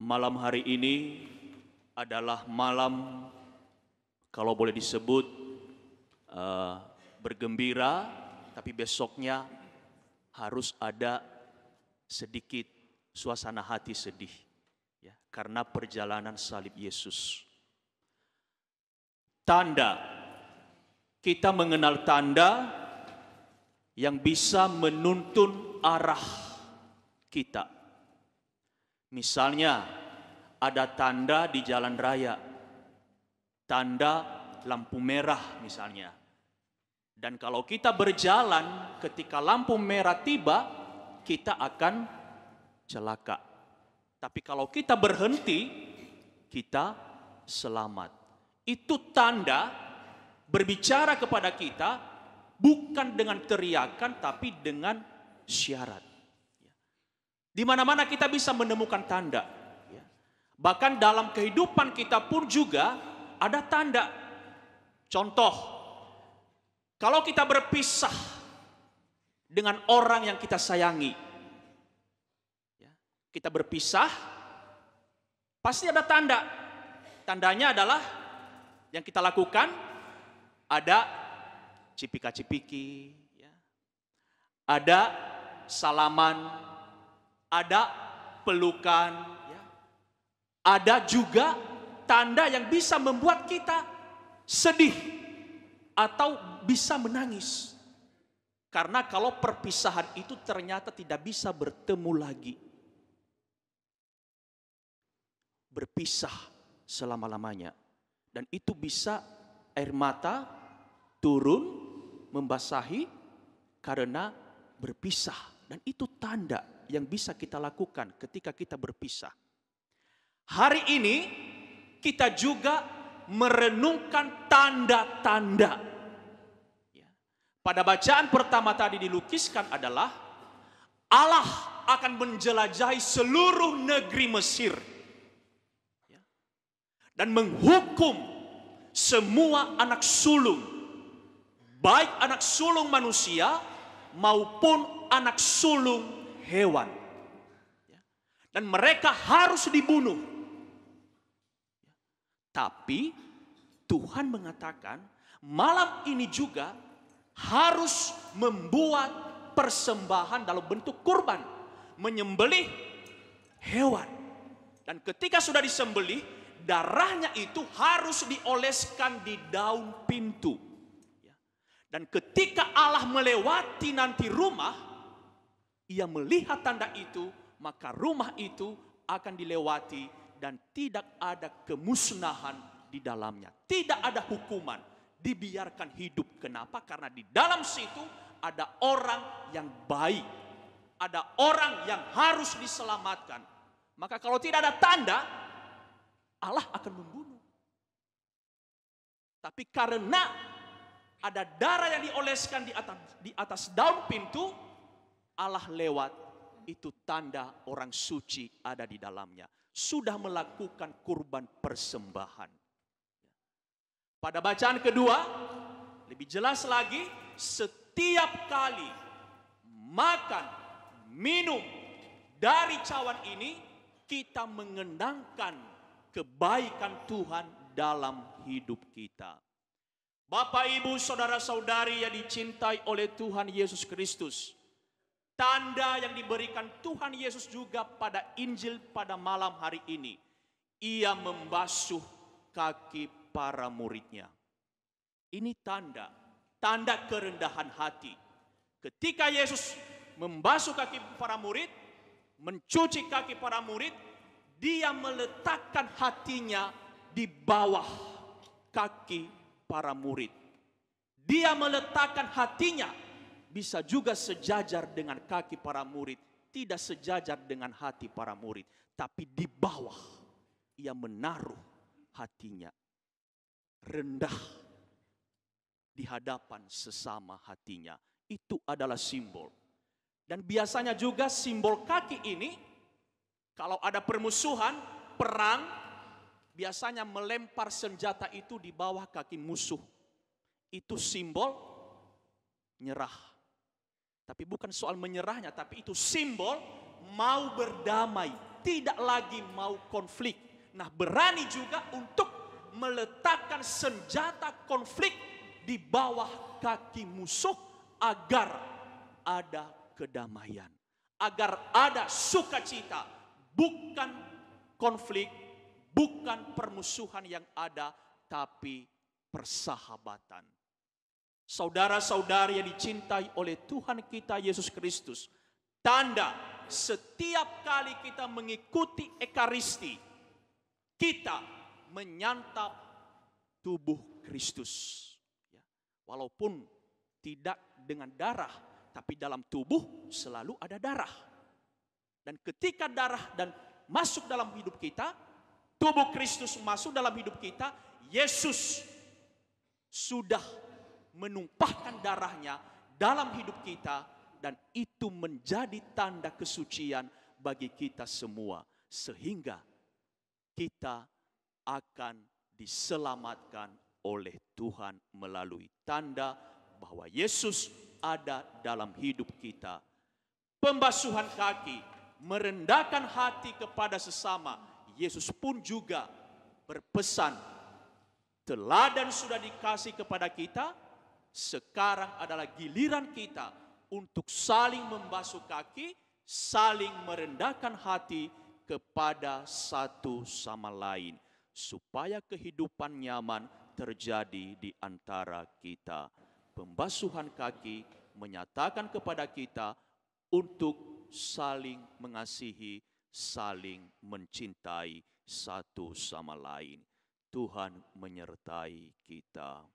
Malam hari ini adalah malam, kalau boleh disebut, bergembira, tapi besoknya harus ada sedikit suasana hati sedih, ya, karena perjalanan salib Yesus. Tanda, kita mengenal tanda yang bisa menuntun arah kita. Misalnya, ada tanda di jalan raya, tanda lampu merah misalnya. Dan kalau kita berjalan ketika lampu merah tiba, kita akan celaka. Tapi kalau kita berhenti, kita selamat. Itu tanda berbicara kepada kita bukan dengan teriakan tapi dengan syarat. Di mana-mana kita bisa menemukan tanda. Bahkan dalam kehidupan kita pun juga ada tanda. Contoh, kalau kita berpisah dengan orang yang kita sayangi, kita berpisah, pasti ada tanda. Tandanya adalah yang kita lakukan, ada cipika-cipiki, ada salaman, ada pelukan, ada juga tanda yang bisa membuat kita sedih atau bisa menangis. Karena kalau perpisahan itu ternyata tidak bisa bertemu lagi. Berpisah selama-lamanya. Dan itu bisa air mata turun, membasahi karena berpisah. Dan itu tanda yang bisa kita lakukan ketika kita berpisah. Hari ini kita juga merenungkan tanda-tanda. Pada bacaan pertama tadi dilukiskan adalah Allah akan menjelajahi seluruh negeri Mesir dan menghukum semua anak sulung, baik anak sulung manusia maupun anak sulung hewan. Dan mereka harus dibunuh. Tapi Tuhan mengatakan malam ini juga harus membuat persembahan dalam bentuk kurban, menyembelih hewan. Dan ketika sudah disembelih, darahnya itu harus dioleskan di daun pintu. Dan ketika Allah melewati nanti rumah, ia melihat tanda itu, maka rumah itu akan dilewati dan tidak ada kemusnahan di dalamnya. Tidak ada hukuman, dibiarkan hidup. Kenapa? Karena di dalam situ ada orang yang baik, ada orang yang harus diselamatkan. Maka kalau tidak ada tanda, Allah akan membunuh. Tapi karena ada darah yang dioleskan di atas daun pintu, Allah lewat, itu tanda orang suci ada di dalamnya. Sudah melakukan kurban persembahan. Pada bacaan kedua, lebih jelas lagi, setiap kali makan, minum dari cawan ini, kita mengenangkan kebaikan Tuhan dalam hidup kita. Bapak, Ibu, saudara-saudari yang dicintai oleh Tuhan Yesus Kristus, tanda yang diberikan Tuhan Yesus juga pada Injil pada malam hari ini, ia membasuh kaki para muridnya. Ini tanda kerendahan hati. Ketika Yesus membasuh kaki para murid, mencuci kaki para murid, dia meletakkan hatinya di bawah kaki para murid. Dia meletakkan hatinya bisa juga sejajar dengan kaki para murid, tidak sejajar dengan hati para murid, tapi di bawah ia menaruh hatinya, rendah di hadapan sesama hatinya. Itu adalah simbol. Dan biasanya juga simbol kaki ini, kalau ada permusuhan, perang, biasanya melempar senjata itu di bawah kaki musuh. Itu simbol nyerah. Tapi bukan soal menyerahnya, tapi itu simbol mau berdamai, tidak lagi mau konflik. Nah, berani juga untuk meletakkan senjata konflik di bawah kaki musuh agar ada kedamaian, agar ada sukacita, bukan konflik, bukan permusuhan yang ada, tapi persahabatan. Saudara-saudari yang dicintai oleh Tuhan kita Yesus Kristus, tanda setiap kali kita mengikuti Ekaristi, kita menyantap tubuh Kristus. Ya, walaupun tidak dengan darah, tapi dalam tubuh selalu ada darah. Dan ketika darah dan masuk dalam hidup kita, tubuh Kristus masuk dalam hidup kita, Yesus sudah menumpahkan darahnya dalam hidup kita, dan itu menjadi tanda kesucian bagi kita semua, sehingga kita akan diselamatkan oleh Tuhan melalui tanda bahwa Yesus ada dalam hidup kita. Pembasuhan kaki, merendahkan hati kepada sesama. Yesus pun juga berpesan, teladan sudah dikasih kepada kita, sekarang adalah giliran kita untuk saling membasuh kaki, saling merendahkan hati kepada satu sama lain, supaya kehidupan nyaman terjadi di antara kita. Pembasuhan kaki menyatakan kepada kita untuk saling mengasihi, saling mencintai satu sama lain. Tuhan menyertai kita.